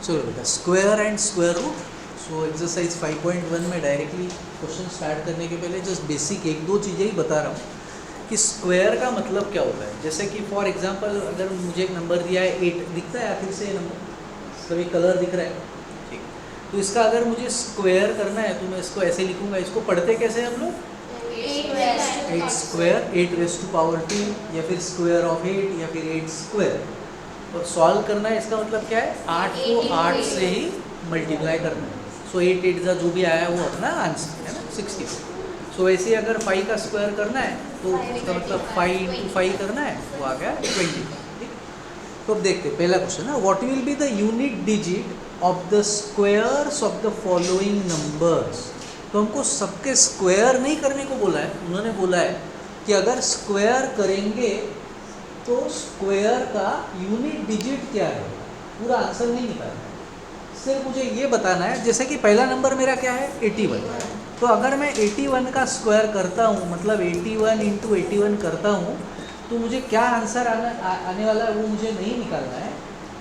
चलो बेटा, square and square root. So exercise 5.1 में डायरेक्टली क्वेश्चन स्टार्ट करने के पहले जस्ट बेसिक एक दो चीज़ें ही बता रहा हूँ कि स्क्वायर का मतलब क्या होता है। जैसे कि फॉर एग्जांपल अगर मुझे एक नंबर दिया है 8, दिखता है आखिर से नंबर, सभी कलर दिख रहा है, ठीक। तो इसका अगर मुझे स्क्वायर करना है तो मैं इसको ऐसे लिखूंगा। इसको पढ़ते कैसे हम लोग? 8 स्क्वायर, 8 रेज़ टू पावर 2, या फिर स्क्वायर ऑफ 8, या फिर 8 स्क्वायर। और सॉल्व करना है, इसका मतलब क्या है? 8 को 8 से ही मल्टीप्लाई करना है। सो 8 8 का जो भी आया वो अपना आंसर है ना, 60। सो वैसे अगर 5 का स्क्वायर करना है तो इसका मतलब 5 × 5 करना है, वो आ गया 20। ठीक। तो अब देखते हैं पहला क्वेश्चन है, what will be the unit digit of the squares of the following numbers. तो हमको सबके स्क्वायर नहीं करने को बोला है, उन्होंने बोला है कि अगर स्क्वायर करेंगे तो स्क्वायर का यूनिट डिजिट क्या है। पूरा आंसर नहीं निकालना है, सिर्फ मुझे ये बताना है। जैसे कि पहला नंबर मेरा क्या है? 81। तो अगर मैं 81 का स्क्वायर करता हूँ, मतलब 81 × 81 करता हूँ, तो मुझे क्या आंसर आने वाला है वो मुझे नहीं निकालना है।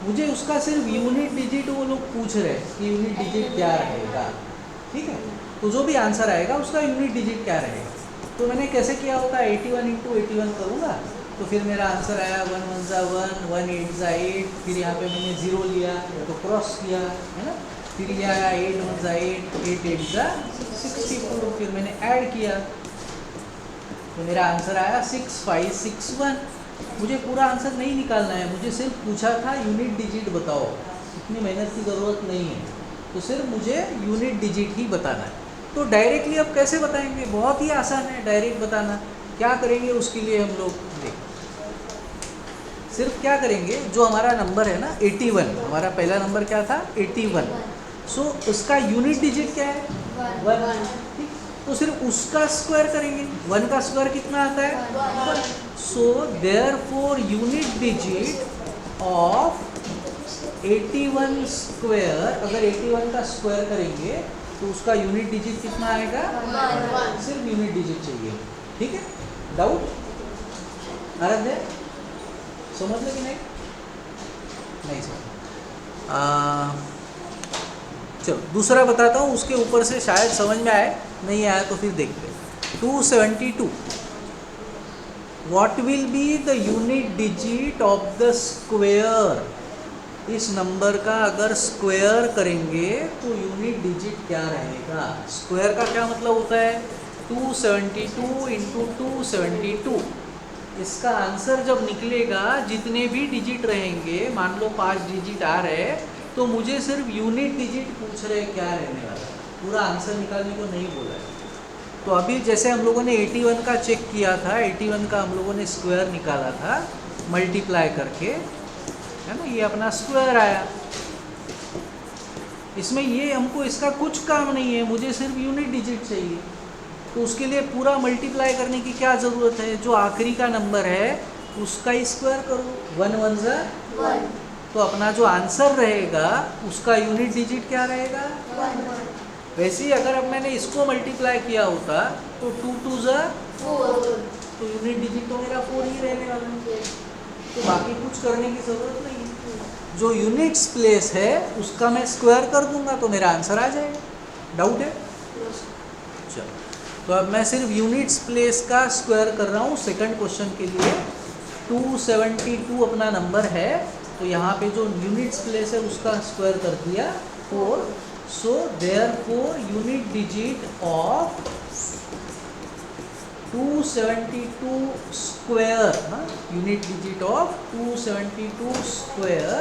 मुझे उसका सिर्फ यूनिट डिजिट वो लोग पूछ रहे हैं कि यूनिट डिजिट क्या रहेगा। ठीक है, तो जो भी आंसर आएगा उसका यूनिट डिजिट क्या रहेगा। तो मैंने कैसे किया होता? 81 × 81 करूँगा तो फिर मेरा आंसर आया 1 1 ज़ा 1, 1 8 ज़ा 8। फिर यहाँ पे मैंने 0 लिया तो क्रॉस किया, है ना। फिर ये आया 8 1 ज़ा 8, 8 8 ज़ा 64। फिर मैंने ऐड किया तो मेरा आंसर आया 6561। मुझे पूरा आंसर नहीं निकालना है, मुझे सिर्फ पूछा था यूनिट डिजिट बताओ। इतनी मेहनत की ज़रूरत नहीं है, तो सिर्फ मुझे यूनिट डिजिट ही बताना है। तो डायरेक्टली अब कैसे बताएंगे? बहुत ही आसान है डायरेक्ट बताना। क्या करेंगे उसके लिए हम लोग? देख, सिर्फ क्या करेंगे, जो हमारा नंबर है ना 81, हमारा पहला नंबर क्या था? 81। सो उसका यूनिट डिजिट क्या है? 1। ठीक, तो सिर्फ उसका स्क्वायर करेंगे। 1 का स्क्वायर कितना आता है? 1। So therefore unit digit of 81 square, अगर 81 का स्क्वायर करेंगे तो उसका यूनिट डिजिट कितना आएगा? 1। सिर्फ यूनिट डिजिट चाहिए। ठीक है, डाउट आराध्य समझ लो कि नहीं? नहीं समझ। चलो दूसरा बताता हूँ, उसके ऊपर से शायद समझ में आए, नहीं आया तो फिर देखते हैं। 272, what will be the unit digit of the square. इस नंबर का अगर स्क्वायर करेंगे तो यूनिट डिजिट क्या रहेगा? स्क्वायर का क्या मतलब होता है? 272 × 272। इसका आंसर जब निकलेगा, जितने भी डिजिट रहेंगे, मान लो 5 डिजिट आ रहे हैं, तो मुझे सिर्फ यूनिट डिजिट पूछ रहे क्या रहने वाला है, पूरा आंसर निकालने को नहीं बोला है। तो अभी जैसे हम लोगों ने 81 का चेक किया था, 81 का हम लोगों ने स्क्वायर निकाला था मल्टीप्लाई करके, है ना, ये अपना स्क्वायर आया। इसमें ये हमको इसका कुछ काम नहीं है, मुझे सिर्फ यूनिट डिजिट चाहिए। तो उसके लिए पूरा मल्टीप्लाई करने की क्या ज़रूरत है? जो आखिरी का नंबर है उसका ही स्क्वायर करो। 1 1 ज़ा 1। तो अपना जो आंसर रहेगा उसका यूनिट डिजिट क्या रहेगा? 1। वैसे ही अगर अब मैंने इसको मल्टीप्लाई किया होता तो 2 2 ज़ा 4, तो यूनिट डिजिट तो मेरा 4 ही रहने वाला है। तो बाकी कुछ करने की ज़रूरत नहीं है। जो यूनिट्स प्लेस है उसका मैं स्क्वायर कर दूंगा तो मेरा आंसर आ जाएगा। डाउट है? चलो, तो अब मैं सिर्फ यूनिट्स प्लेस का स्क्वायर कर रहा हूँ सेकंड क्वेश्चन के लिए। 272 अपना नंबर है, तो यहाँ पे जो यूनिट्स प्लेस है उसका स्क्वायर कर दिया 4। So therefore unit digit of 272 square, unit digit of 272 square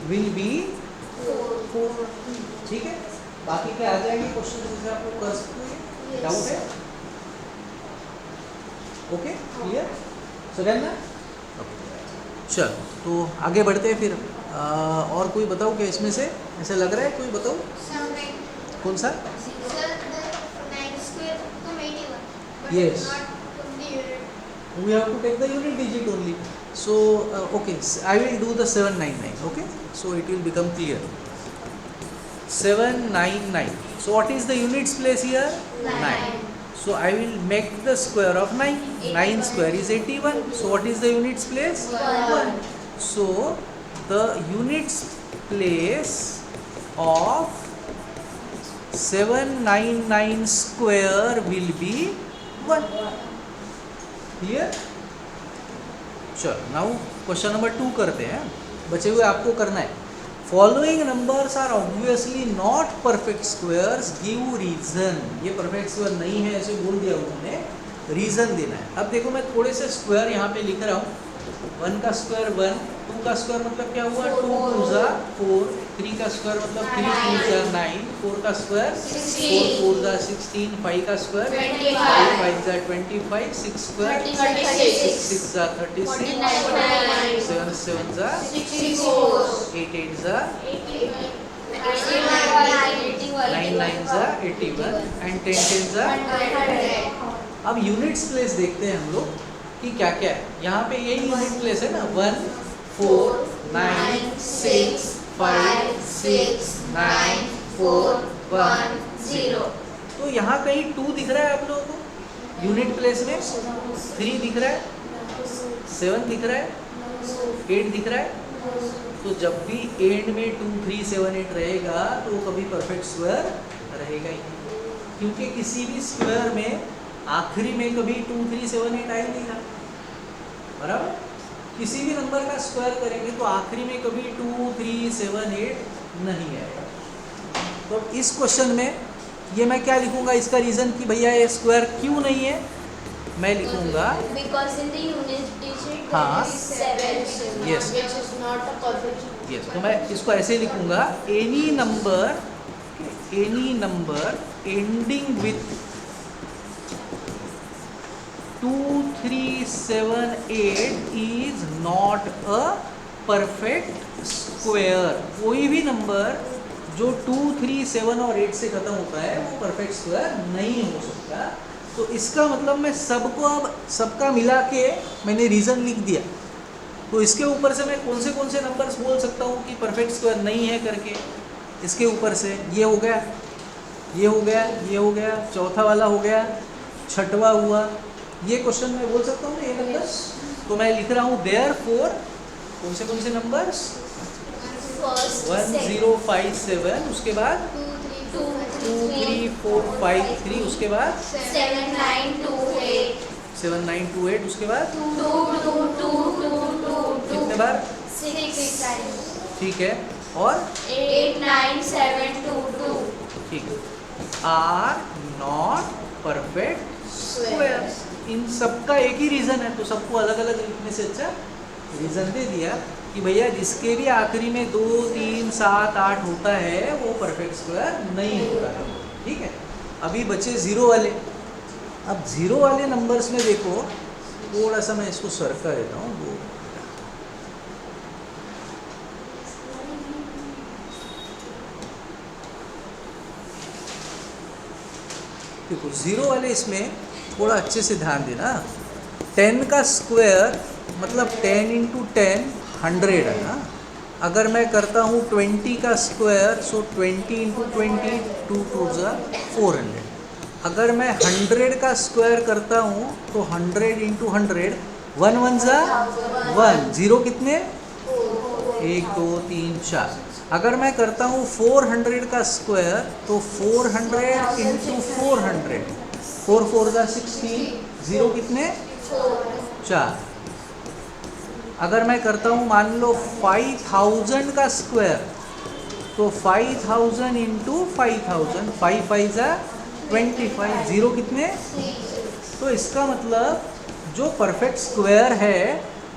will be 4। ठीक है, बाकी क्या आ जाएंगे क्वेश्चन जैसे आपको कर सकते हैं। डाउट है? Okay, clear? सेकंड ना? चल, तो आगे बढ़ते हैं फिर। और कोई बताओ क्या इसमें से ऐसे लग रहा है? कोई बताओ कौन सा? Yes, we have to take the unit digit only. So okay, I will do the 799. Okay, so it will become clear. 799. So what is the units place here? 9. So I will make the square of 9. 9 square is 81. So what is the units place? 1. So the units place of 799 square will be 1. Clear? चलो now question number 2 करते हैं, बचे हुए आपको करना है. Following numbers are obviously not perfect squares, give reason. ये perfect square नहीं है ऐसे बोल दिया उन्होंने, रीजन देना है. अब देखो मैं थोड़े से स्क्वायर यहाँ पे लिख रहा हूँ. 1 का स्क्वायर 1, 2 का स्क्वायर मतलब क्या हुआ 2 2 जा 4, 3 का स्क्वायर मतलब 3 2 जा 9, 4 का स्क्वायर 4 4 जा 16, 5 का स्क्वायर 5 5 जा 25, 6 स्क्वायर 6 6 जा 36, 7 7 जा 8 8 जा 9 9 जा 81 एंड 10 10 जा. अब यूनिट्स प्लेस देखते हैं हम लोग कि क्या क्या है. यहाँ पे यही यूनिट प्लेस है ना, 1 4 9 6 5 6 9 4 1 0. तो यहाँ कहीं 2 दिख रहा है आप लोगों को यूनिट प्लेस में, 3 दिख रहा है, 7 दिख रहा है, 8 दिख रहा है. तो जब भी एंड में 2 3 7 8 रहेगा तो वो कभी परफेक्ट स्क्वायर रहेगा ही नहीं, क्योंकि किसी भी स्क्वायर में आखिरी में कभी 2 3 7 8 आए नहीं ना, बराबर. किसी भी नंबर का स्क्वायर करेंगे तो आखिरी में कभी 2 3 7 8 नहीं आएगा. तो इस क्वेश्चन में ये मैं क्या लिखूंगा, इसका रीजन कि भैया ये स्क्वायर क्यों नहीं है, मैं लिखूंगा because in the unit digit हाँ. there is 7 Yes. which is not a perfect. Yes, तो मैं इसको ऐसे लिखूंगा, any number ending with 2 3 7 8 is not a perfect square. कोई भी नंबर जो 2 3 7 और 8 से खत्म होता है वो परफेक्ट स्क्वायर नहीं हो सकता. तो इसका मतलब मैं सबको अब सबका मिला के मैंने रीज़न लिख दिया. तो इसके ऊपर से मैं कौन से नंबर्स बोल सकता हूँ कि परफेक्ट स्क्वायर नहीं है करके. इसके ऊपर से ये हो गया, ये हो गया, ये हो गया, चौथा वाला हो गया, छठवा हुआ. ये क्वेश्चन मैं बोल सकता हूँ ना ये नंबर्स. तो मैं लिख रहा हूँ देयरफॉर कौन से नंबर्स, First, 1 0 5 7, उसके बाद 2 3 4 5 3, उसके बाद 7 9 2 8 7 9 2 8, उसके बाद 2 2 2 2 2 कितने बार, 6 ठीक है, और 8 9 7 2 2 ठीक है, आर नॉट परफेक्ट स्क्वायर. इन सबका एक ही रीज़न है, तो सबको अलग अलग लिखने से अच्छा रीज़न दे दिया कि भैया जिसके भी आखिरी में 2 3 7 8 होता है वो परफेक्ट स्क्वायर नहीं होता है. ठीक है, अभी बचे ज़ीरो वाले. अब ज़ीरो वाले नंबर्स में देखो, थोड़ा सा मैं इसको सरका देता हूँ. देखो ज़ीरो वाले इसमें थोड़ा अच्छे से ध्यान देना. 10 का स्क्वायर मतलब 10 इंटू 10 100 है ना. अगर मैं करता हूँ 20 का स्क्वायर सो 20 इंटू 20 2 2 जा 400. अगर मैं 100 का स्क्वायर करता हूँ तो 100 इंटू 100 1 1 जा 1, जीरो कितने 1 2 3 4. अगर मैं करता हूँ 400 का स्क्वायर तो 400 इंटू 400 4 4 जा 16, जीरो कितने 4. अगर मैं करता हूँ मान लो 5000 का स्क्वायर तो 5000 इंटू 5000 5 5 जा 25, जीरो कितने. तो इसका मतलब जो परफेक्ट स्क्वायर है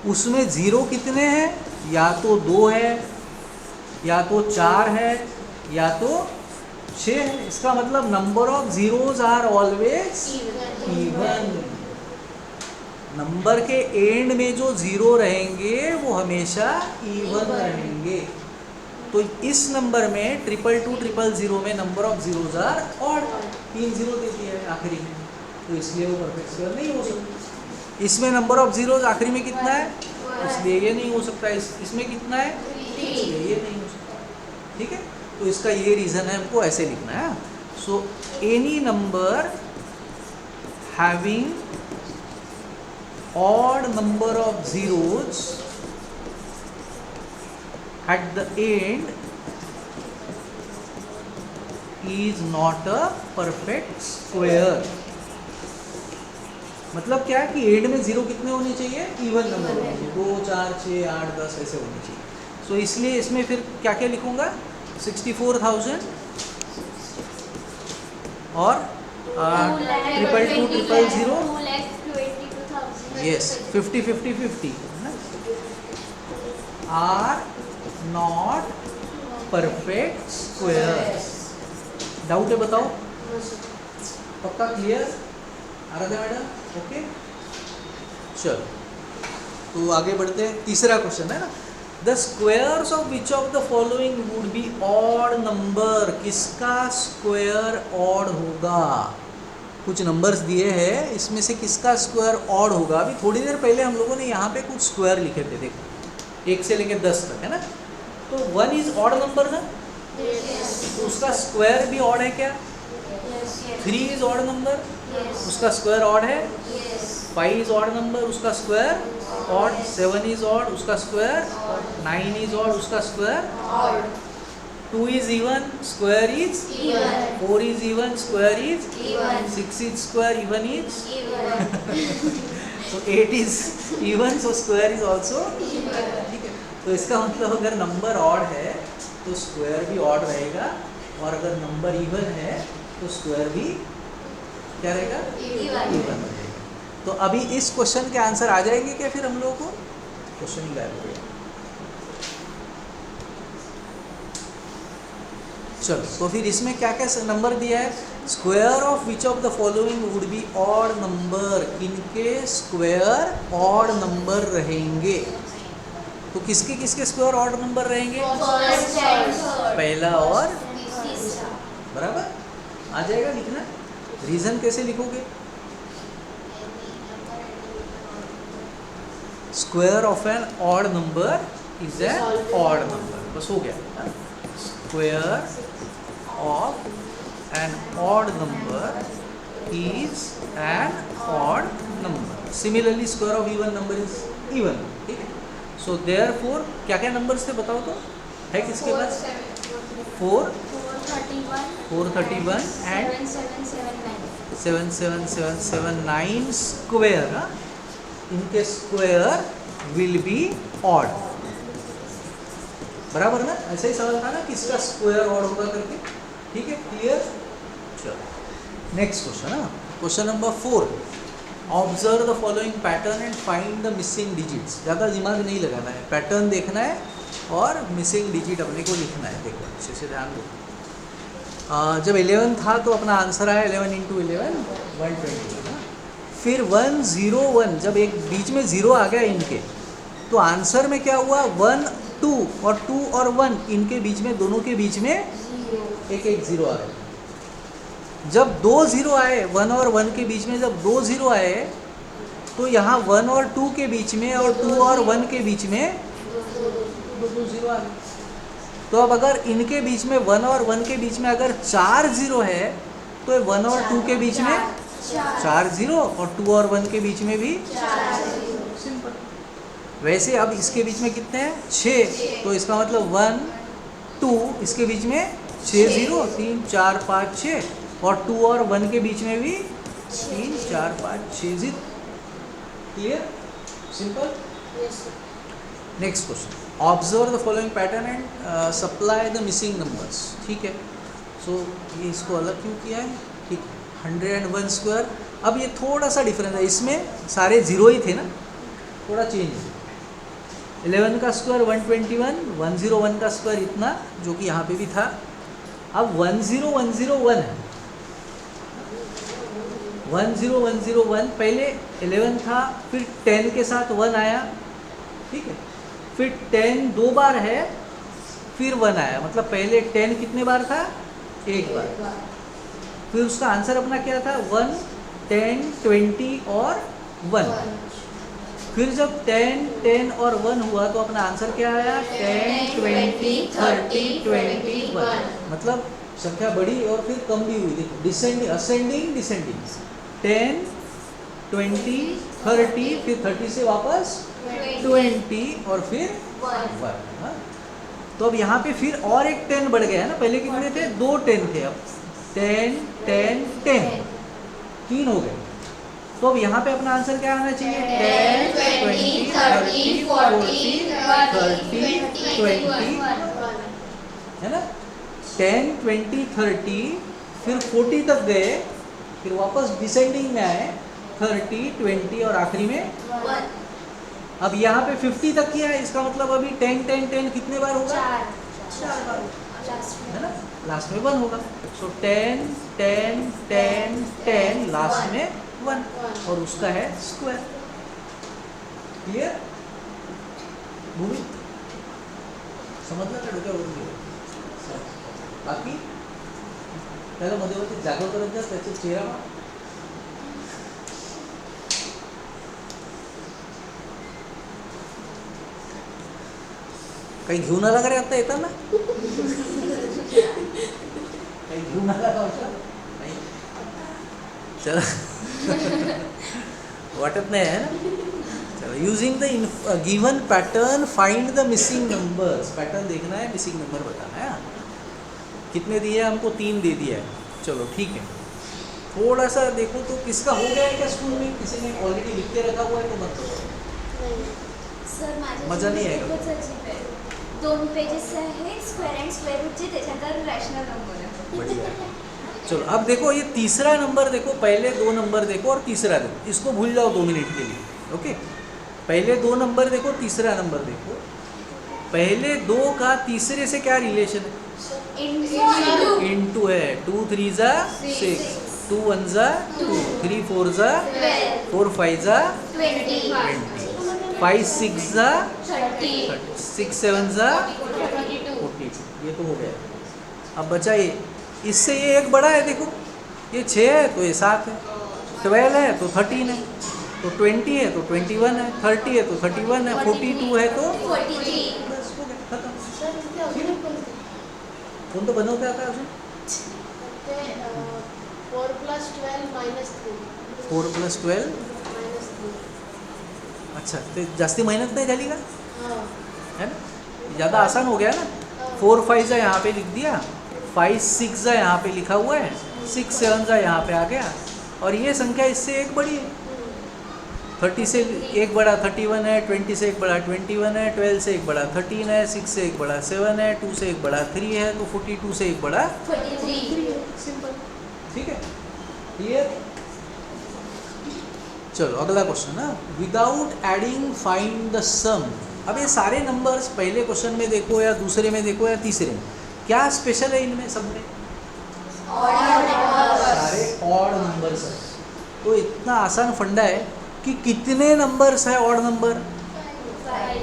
उसमें ज़ीरो कितने हैं, या तो 2 है, या तो 4 है, या तो 6 है. इसका मतलब number of zeros are always even. Number के एंड में जो ज़ीरो रहेंगे वो हमेशा इवन रहेंगे. तो इस नंबर में 2 2 0 0 में number of zeros are odd, 3 zero दे दिया है आखिरी में, तो इसलिए वो परफेक्ट स्क्वायर नहीं हो सकता. इसमें नंबर ऑफ जीरोज आखिरी में कितना है, इसलिए ये नहीं हो सकता. इसमें कितना है, इसलिए ये नहीं हो सकता. ठीक है, तो इसका ये रीज़न है, हमको ऐसे लिखना है. So any number having odd number of zeros at the end is not a perfect square. मतलब क्या कि एंड में जीरो कितने होने चाहिए? इवन नंबर होने चाहिए, 2 4 6 8 10 ऐसे होने चाहिए. सो इसलिए इसमें फिर क्या क्या लिखूंगा? 64,000 और 2,2,2,000. Yes, 50 50 50 are not perfect squares. Doubt है बताओ? पक्का क्लियर? Aaradhya madam okay. चलो तो आगे बढ़ते हैं. तीसरा क्वेश्चन है ना, the squares of which of the following would be odd number. किसका स्क्वायर ऑड होगा? कुछ नंबर्स दिए हैं, इसमें से किसका स्क्वायर ऑड होगा? अभी थोड़ी देर पहले हम लोगों ने यहाँ पे कुछ स्क्वायर लिखे थे, देखो 1 से लेकर 10 तक है ना. तो 1 इज ऑड नंबर ना, तो उसका स्क्वायर भी ऑड है क्या? 3 इज ऑड नंबर, उसका स्क्वायर ऑड है. 5 इज ऑड नंबर, उसका स्क्वायर ऑड. 7 इज ऑड, उसका स्क्वायर. 9 इज ऑड, उसका square. 2 is even, square is even. 4 is even, square is Even. 6 is square, even is Even. so 8 is even, so square is also Even. ठीक है. तो इसका मतलब अगर number odd है तो स्क्वायर भी ऑड रहेगा, और अगर नंबर इवन है तो स्क्वायर भी क्या रहेगा? Even. इवन रहेगा. तो अभी इस क्वेश्चन के आंसर आ जाएंगे क्या? फिर हम लोगों को क्वेश्चन ही गायब हो गया. चलो तो फिर इसमें क्या क्या नंबर दिया है? Square of which of the following would be odd number. इनके स्क्वायर ऑड नंबर रहेंगे. तो किसके किसके स्क्वायर ऑड नंबर रहेंगे? First and third. पहला और तीसरा. बराबर आ जाएगा लिखना. रीजन कैसे लिखोगे? Square of an odd number is an odd number. बस हो गया. Square of an odd number is an odd number. Similarly, square of even number is even. ठीक है. So therefore क्या क्या numbers थे बताओ तो? है किसके पास? 4, 431 and 77779 square. इनके square will be odd. बराबर ना? ऐसा ही सवाल था ना, किसका स्क्वायर ऑड होगा करके. ठीक है, क्लियर. चलो नेक्स्ट क्वेश्चन है. Question number 4. Observe the following pattern and find the missing digits. ज़्यादा दिमाग नहीं लगाना है, पैटर्न देखना है और मिसिंग डिजिट अपने को लिखना है. देखो अच्छे से ध्यान दो. जब 11 था तो अपना आंसर आया 11 × 11 120. फिर 101, जब एक बीच में ज़ीरो आ गया इनके, तो आंसर में क्या हुआ? 1 2 और 2 और 1 इनके बीच में, दोनों के बीच में एक एक जीरो आए. जब 2 0 आए 1 और 1 के बीच में, जब 2 0 आए तो यहाँ 1 और 2 के बीच में और 2 और 1 के बीच में 2 0 आ गए. तो अब अगर इनके बीच में 1 और 1 के बीच में अगर 4 0 है तो 1 और 2 के बीच में 4 0 और 2 और 1 के बीच में भी सिंपल. वैसे अब इसके बीच में कितने हैं? 6. तो इसका मतलब 1 2 इसके बीच में 6 0 3 4 5 6 और 2 और 1 के बीच में भी 3 4 5 6 0. Clear? Simple. Next question. Observe the following pattern and supply the missing numbers. ठीक है. सो ये इसको अलग क्यों किया है? ठीक है. 101 स्क्वायर. अब ये थोड़ा सा डिफरेंस है, इसमें सारे जीरो ही थे ना, थोड़ा चेंज है. 11 का स्क्वायर 121, 101 का स्क्वायर इतना, जो कि यहाँ पे भी था. अब 10101 है. 10101 पहले 11 था, फिर 10 के साथ 1 आया. ठीक है. फिर 10 2 बार है, फिर 1 आया. मतलब पहले 10 कितने बार था? 1 बार. फिर उसका आंसर अपना क्या था? 1 10 20 और 1. फिर जब 10 10 और 1 हुआ तो अपना आंसर क्या आया? 10 20 30 21. मतलब संख्या बढ़ी और फिर कम भी हुई. देखो डिसेंडिंग असेंडिंग डिसेंडिंग. 10 20 30 फिर 30 से वापस 20 और फिर 1. तो अब यहाँ पे फिर और एक 10 बढ़ गया है ना, पहले कितने थे, 2 10 थे, अब 10 10 10 3 हो गए। तो अब यहाँ पे अपना आंसर क्या आना चाहिए, 10 20 30 40 30 20, है ना, 10 20 30 फिर 40 तक गए, फिर वापस डिसेंडिंग में आए 30 20 और आखिरी में 1 अब यहाँ पे 50 तक किया है, इसका मतलब अभी 10 10 10 कितने बार होगा, 4 बार, है ना, लास्ट में 1 होगा। सो 10 10 10 10 लास्ट में 1 और उसका है स्क्वायर। क्लियर भूमि, समजलं का डोक्यावरून गेलं? बाकी त्याला मध्यवर्ती जागं करत जा, त्याचा चेहरा काही घेऊन आला का रे आता येताना, काही घेऊन आला का वाटलं नाही, चला वाटत नाही है ना, चलो using the given pattern find the missing numbers, pattern देखना है, मिसिंग नंबर बताना है। कितने दिए हमको, 3 दे दिया है, चलो ठीक है। थोड़ा सा देखो तो किसका हो गया है क्या स्कूल में, किसी ने ऑलरेडी लिख के रखा हुआ है तो मत करो, सर माझ्या मजा नाही आएगा। खूपच अजीब आहे, 2 पेजेस आहे स्क्वेअर अँड स्क्वेअर रूटचे, त्याच्यानंतर रॅशनल नंबर आहे। बढ़िया। चलो अब देखो ये तीसरा नंबर देखो, पहले 2 नंबर देखो और तीसरा देखो, इसको भूल जाओ 2 मिनट के लिए, ओके। पहले 2 नंबर देखो, तीसरा नंबर देखो, पहले 2 का तीसरे से क्या रिलेशन है, इनटू है, 2 3 जा 6, 2 1 जा 2, 3 4 जा 4 5 जा 20 5 6 जा 30 6 7 जा 42, ये तो हो गया। अब बचा ये, इससे ये एक बड़ा है, देखो ये 6 है तो ये 7 है, 12 है तो 13 है, तो 20 है तो 21 है, 30 है तो 31 है, 42 है तो 43 बस हो गया, खत्म। कोण तो बनवते आता अजून 4 + 12 - 3 4 + 12, अच्छा ते जास्ती मेहनत नहीं झाली का, है ना, ज़्यादा आसान हो गया ना। 4 5 जा यहाँ पे लिख दिया, 5 6 जा यहाँ पे लिखा हुआ है, 6 7 जा यहाँ पे आ गया, और ये संख्या इससे एक बड़ी है, 30 से एक बड़ा 31 है, 20 से एक बड़ा 21 है, 12 से एक बड़ा 13 है, 6 से एक बड़ा 7 है, 2 से एक बड़ा 3 है, तो 42 से एक बड़ा 43 सिंपल, ठीक है, क्लियर। चलो अगला क्वेश्चन ना, विदाउट एडिंग फाइंड द सम। अब ये सारे नंबर्स पहले क्वेश्चन में देखो या दूसरे में देखो या तीसरे में, क्या स्पेशल है इनमें सब में, सारे ऑड नंबर्स हैं। तो इतना आसान फंडा है कि कितने नंबर्स है ऑड नंबर,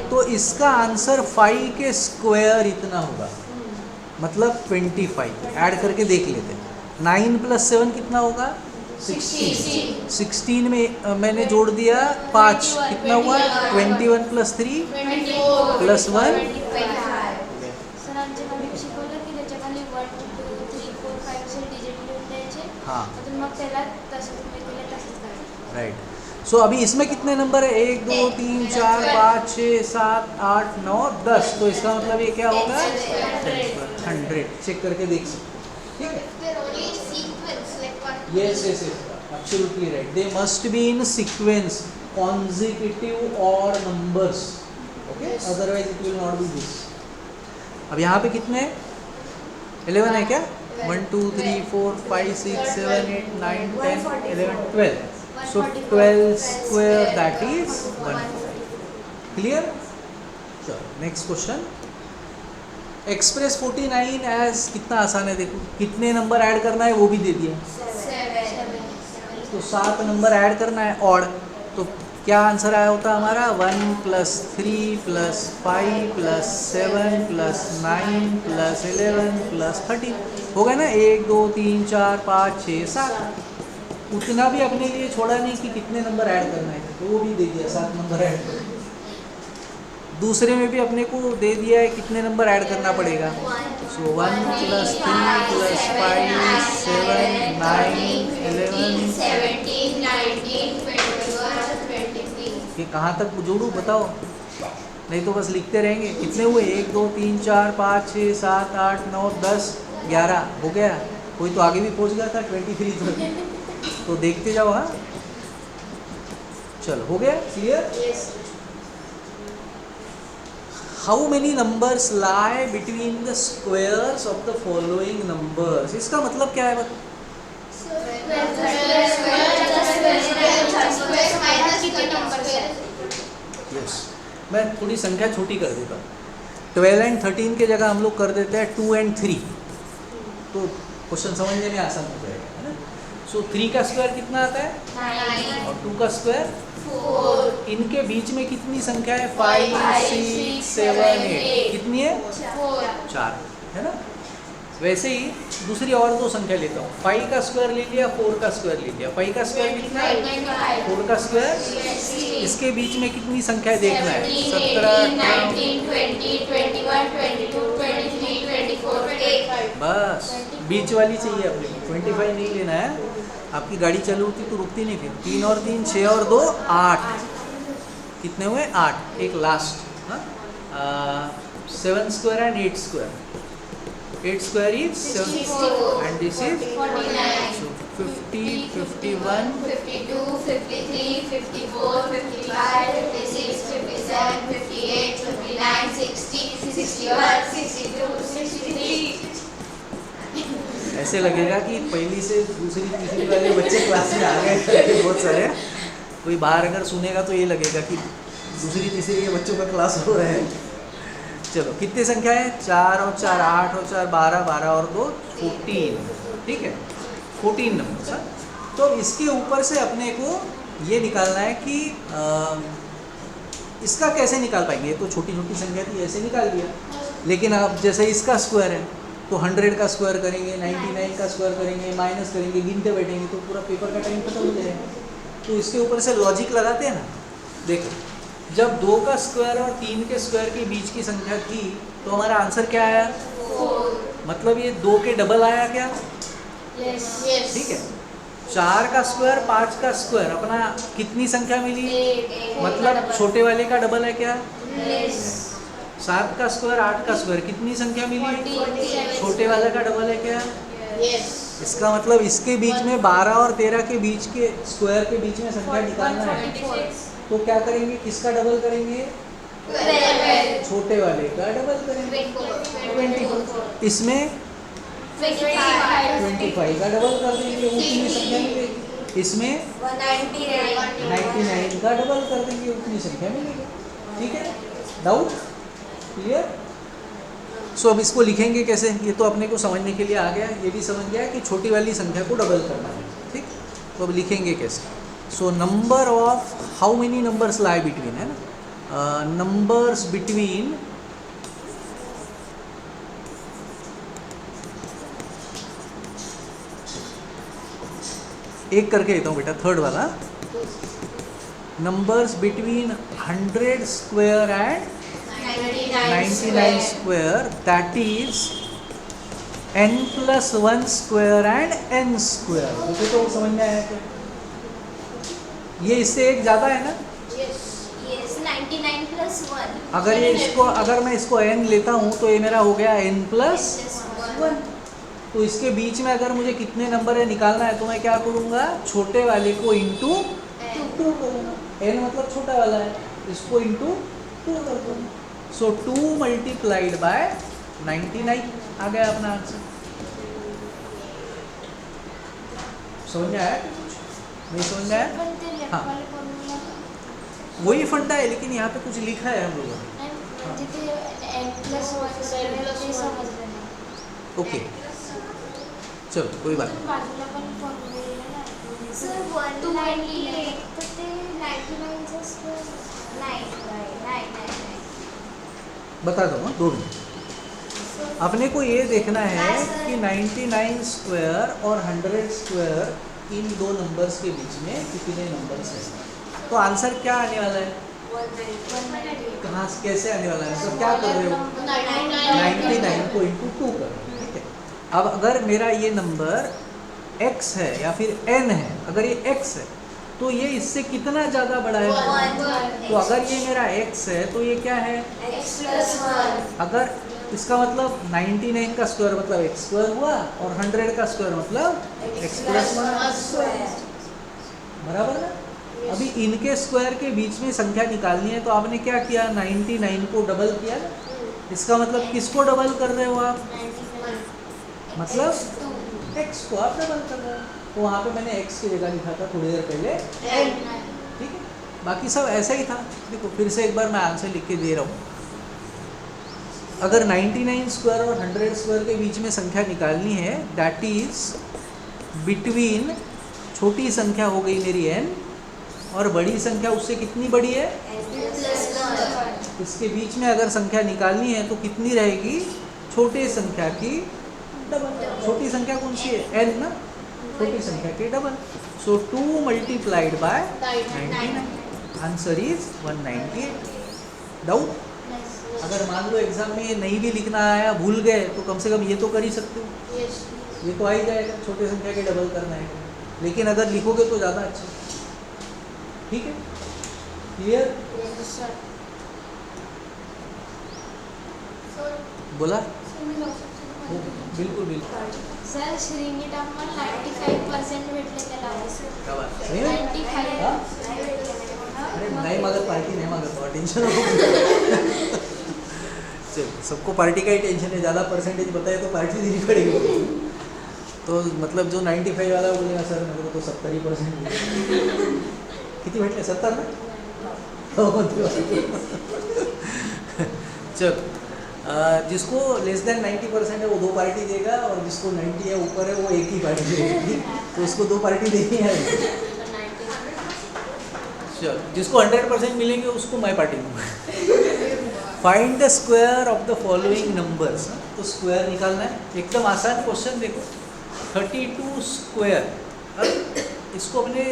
तो इसका आंसर 5 के स्क्वायर इतना होगा, मतलब 25। ऐड करके देख लेते हैं, 9 + 7 कितना होगा, 16। 16 में मैंने जोड़ दिया 5, कितना हुआ, 21 + 3 + 1 सर आमच्या मॅडम शिकवलं की त्याच्याखाली 1 2 3 4 5 असे डिजिट लिहून द्यायचे, हाँ अजून मग त्याला तसंच केलं तसंच करायचं। राइट। सो अभी इसमें कितने नंबर है, 1 2 3 4 5 6 7 8 9 10, तो इसका मतलब ये क्या होगा, 100। चेक करके देख सकते हो, ठीक है। Yes, absolutely right. They must be in sequence, consecutive odd numbers. Okay, otherwise it will not be this. अब यहाँ पे कितने हैं, 11 है क्या, 1 2 3 4 5 6 7 8 9 10 11 12. So 12 square, that is 1. Clear? Sure. Next question. Express 49 as, कितना आसान है देखो, कितने नंबर ऐड करना है वो भी दे दिया, तो 7 नंबर ऐड करना है ऑड, तो क्या आंसर आया होता हमारा, 1 + 3 + 5 + 7 + 9 + 11 + 13, हो गया ना, 1 2 3 4 5 6 7। उतना भी अपने लिए छोड़ा नहीं कि कितने नंबर ऐड करना है, तो वो भी दे दिया, 7 नंबर ऐड कर। दूसरे में भी अपने को दे दिया है कितने नंबर ऐड करना पड़ेगा, सो 1 + 3 + 5 7 9 11 17 19 21 23 ये कहाँ तक जोड़ूँ बताओ, नहीं तो बस लिखते रहेंगे। कितने हुए? 1 2 3 4 5 6 7 8 9 10 11 हो गया। कोई तो आगे भी पहुंच गया था 23 तक, तो देखते जाओ। हाँ चलो हो गया clear. Yes. How many numbers lie between the squares of the following numbers? इसका मतलब क्या है? यस, मैं थोड़ी संख्या छोटी कर देता हूँ। 12 एंड 13 के जगह हम लोग कर देते हैं 2 एंड 3, तो क्वेश्चन समझने में आसान हो जाएगा, है ना। सो 3 का स्क्वायर कितना आता है? और 2 का स्क्वायर 4। इनके बीच में कितनी संख्या है? 5 6 7 8। कितनी है? 4, है ना। वैसे ही दूसरी और दो संख्या लेता हूँ। 5 का स्क्वायर ले लिया, 4 का स्क्वायर ले लिया। 5 का स्क्वायर कितना है? 4 का स्क्वायर। इसके बीच में कितनी संख्या देखना है? 17 19 20 21 22 23 24 बस बीच वाली चाहिए अपने को। 25 नहीं लेना है। आपकी गाड़ी चालू होती तो रुकती नहीं। फिर 3 और 3 6 और 2 8। कितने हुए? 8। एक last 7 square and 8 square. 8 square is 74 and this is 49. So 50 51 52, 53, 54, 55, 56, 57, 58, 59, 60, 61, 62, 63. ऐसे लगेगा कि पहली से दूसरी तीसरी वाले बच्चे क्लास में आ गए करके बहुत सारे। कोई बाहर अगर सुनेगा तो ये लगेगा कि दूसरी तीसरी के बच्चों का क्लास हो रहा है। चलो कितनी संख्या है? 4 और 4 8 और 4 12 12 और 2 14। ठीक है, 14 नंबर। तो इसके ऊपर से अपने को ये निकालना है कि इसका कैसे निकाल पाएंगे। ये तो छोटी छोटी संख्या थी, ऐसे निकाल लिया। लेकिन अब जैसे इसका स्क्वायर है तो 100 का स्क्वायर करेंगे, 99 का स्क्वायर करेंगे, माइनस करेंगे, गिनते बैठेंगे तो पूरा पेपर का टाइम खत्म हो जाएगा। तो इसके ऊपर से लॉजिक लगाते हैं ना। देखो, जब 2 का स्क्वायर और 3 के स्क्वायर के बीच की संख्या थी तो हमारा आंसर क्या आया? 4। मतलब ये 2 के डबल आया क्या? Yes. ठीक है। 4 का स्क्वायर 5 का स्क्वायर, अपना कितनी संख्या मिली? मतलब छोटे वाले का डबल है क्या? 7 का स्क्वायर 8 का स्क्वायर, कितनी संख्या मिली? छोटे वाले का डबल है क्या? Yes. इसका मतलब इसके बीच में 12 और 13 के बीच के स्क्वायर के बीच में संख्या निकालना है। तो क्या करेंगे? किसका डबल करेंगे? छोटे वाले का डबल करेंगे। 24। इसमें 25 का डबल कर देंगे, उतनी संख्या मिलेगी। इसमें 99 का डबल कर देंगे, उतनी संख्या मिलेगी। ठीक है, डाउट क्लियर? सो अब इसको लिखेंगे कैसे? ये तो अपने को समझने के लिए आ गया। ये भी समझ गया कि छोटी वाली संख्या को डबल करना है। ठीक, तो अब लिखेंगे कैसे? So number of how many numbers lie between, है ना, नंबर्स बिटवीन एक करके देता हूँ बेटा, थर्ड वाला। Numbers between 100 square and 99 square, that is n+1 square and n square. मुझे तो समझ में आया क्या? ये इससे एक ज़्यादा है ना। Yes. 99 plus 1. अगर ये इसको, अगर मैं इसको n लेता हूँ तो ये मेरा हो गया n+1। तो इसके बीच में अगर मुझे कितने नंबर है निकालना है तो मैं क्या करूँगा? छोटे वाले को इंटू 2 करूँगा। n मतलब छोटा वाला है, इसको इंटू 2 कर दूँगा। सो 2 मल्टीप्लाइड बाय 99 आ गया अपना आंसर। समझ में आया? नहीं समझ में आया? हाँ, वही फंडा है, लेकिन यहाँ पे कुछ लिखा है हम लोगों ने। ओके चलो कोई बात नहीं। Sir, 198 तो ते 99 चा square 9. बता दो 2 मिनट। अपने को ये देखना है कि 99 स्क्वायर और 100 स्क्वायर, इन दो नंबर्स के बीच में कितने नंबर्स हैं। तो आंसर क्या आने वाला है? 198. कहाँ से कैसे आने वाला है? तो क्या कर रहे हो? 99 को इंटू 2 कर। ठीक है, अब अगर मेरा ये नंबर x है या फिर n है, अगर ये x है तो ये इससे कितना ज़्यादा बड़ा है? 1 तो अगर ये मेरा x है तो ये क्या है? x plus 1 अगर इसका मतलब 99 का स्क्वायर मतलब x स्क्वायर हुआ और 100 का स्क्वायर मतलब x प्लस 1 square बराबर ना? अभी इनके स्क्वायर के बीच में संख्या निकालनी है तो आपने क्या किया? 99 को डबल किया ना? इसका मतलब किसको डबल कर रहे हो आप? मतलब x को आप डबल कर रहे हो। तो वहाँ पे मैंने x की जगह लिखा था थोड़ी देर पहले, ठीक है। बाकी सब ऐसा ही था। देखो फिर से एक बार मैं आंसर लिख के दे रहा हूँ। अगर 99 स्क्वायर और 100 स्क्वायर के बीच में संख्या निकालनी है, दैट इज बिटवीन छोटी संख्या हो गई मेरी n और बड़ी संख्या उससे कितनी बड़ी है? plus 1 इसके बीच में अगर संख्या निकालनी है तो कितनी रहेगी? छोटे संख्या की डबल। छोटी संख्या कौन सी है? n ना? छोटी संख्या की double. So 2 multiplied by 99, answer is 198। Doubt? अगर मान लो एग्जाम में ये नहीं भी लिखना आया, भूल गए, तो कम से कम ये तो कर ही सकते हो। Yes. ये तो आ ही जाएगा, छोटे संख्या के डबल करना है। लेकिन अगर लिखोगे तो ज़्यादा अच्छा। ठीक है, क्लियर? Yes, sir. बोला? बिल्कुल बिल्कुल। सर श्रीनी टप्पन 95% भेटले त्याला क्या बात है? 95 हाँ? अरे नहीं मांगत पार्टी, नहीं मांगत और टेंशन हो। चल, सबको पार्टी का ही टेंशन है, ज़्यादा परसेंटेज बताए तो पार्टी देनी पड़ेगी। तो मतलब जो 95 वाला बोलेगा सर मेरे को तो 70% कितनी भेटले? 70 ना? चल, जिसको लेस देन 90% है वो 2 पार्टी देगा और जिसको 90 है ऊपर है वो एक ही पार्टी देगी। तो उसको 2 पार्टी देनी है। चल, जिसको 100% मिलेंगे उसको मैं पार्टी दूंगा। Find the square of the following numbers. तो स्क्वायर निकालना है, एकदम आसान क्वेश्चन। देखो 32 स्क्वायर। अब इसको अपने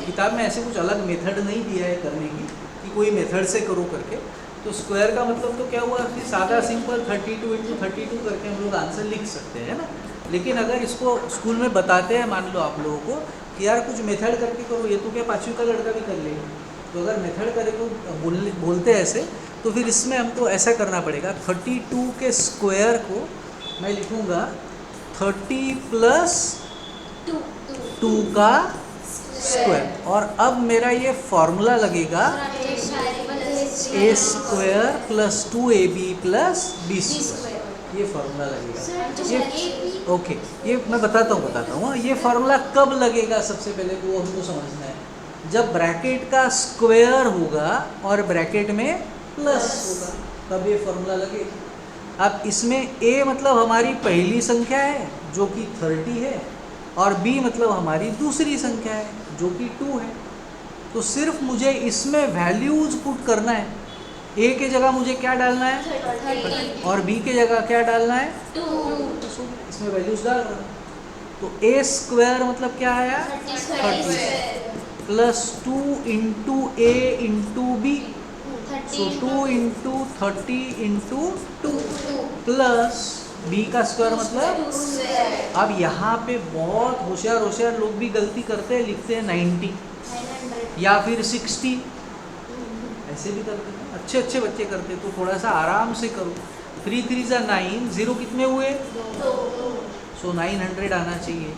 किताब में ऐसे कुछ अलग मेथड नहीं दिया है करने की कि कोई मेथड से करो करके। तो स्क्वायर का मतलब तो क्या हुआ कि सादा सिंपल 32 × 32 करके हम लोग आंसर लिख सकते हैं ना। लेकिन अगर इसको स्कूल में बताते हैं, मान लो आप लोगों को कि यार कुछ मेथड करके करो, ये तो क्या 5वीं का लड़का भी कर लेगा। तो अगर मेथड करे को बोलते हैं ऐसे, तो फिर इसमें हमको ऐसा करना पड़ेगा। 32 के स्क्वायर को मैं लिखूँगा 30 + 2 का स्क्वायर। और अब मेरा ये फॉर्मूला लगेगा a² + 2ab + b²। ये फार्मूला लगेगा। ये ओके, ये मैं बताता हूँ। ये फार्मूला कब लगेगा सबसे पहले तो वो हमको समझना है। जब ब्रैकेट का स्क्वायर होगा और ब्रैकेट में प्लस होगा तब ये फार्मूला लगेगा। अब इसमें a मतलब हमारी पहली संख्या है जो कि 30 है और b मतलब हमारी दूसरी संख्या है जो कि 2 है। तो सिर्फ मुझे इसमें वैल्यूज पुट करना है। a के जगह मुझे क्या डालना है? 30 और b के जगह क्या डालना है? 2 इसमें वैल्यूज डाल रहा हूँ। तो a² मतलब क्या आया? 30 + 2 × a × b। So 2 × 30 × 2 plus b का स्क्वायर मतलब। अब यहाँ पे बहुत होशियार लोग भी गलती करते हैं, लिखते हैं 90 या फिर 60, ऐसे भी करते हैं। अच्छे बच्चे करते हैं। तो थोड़ा सा आराम से करो। 3 3 = 9, 0 कितने हुए? सो 900 आना चाहिए।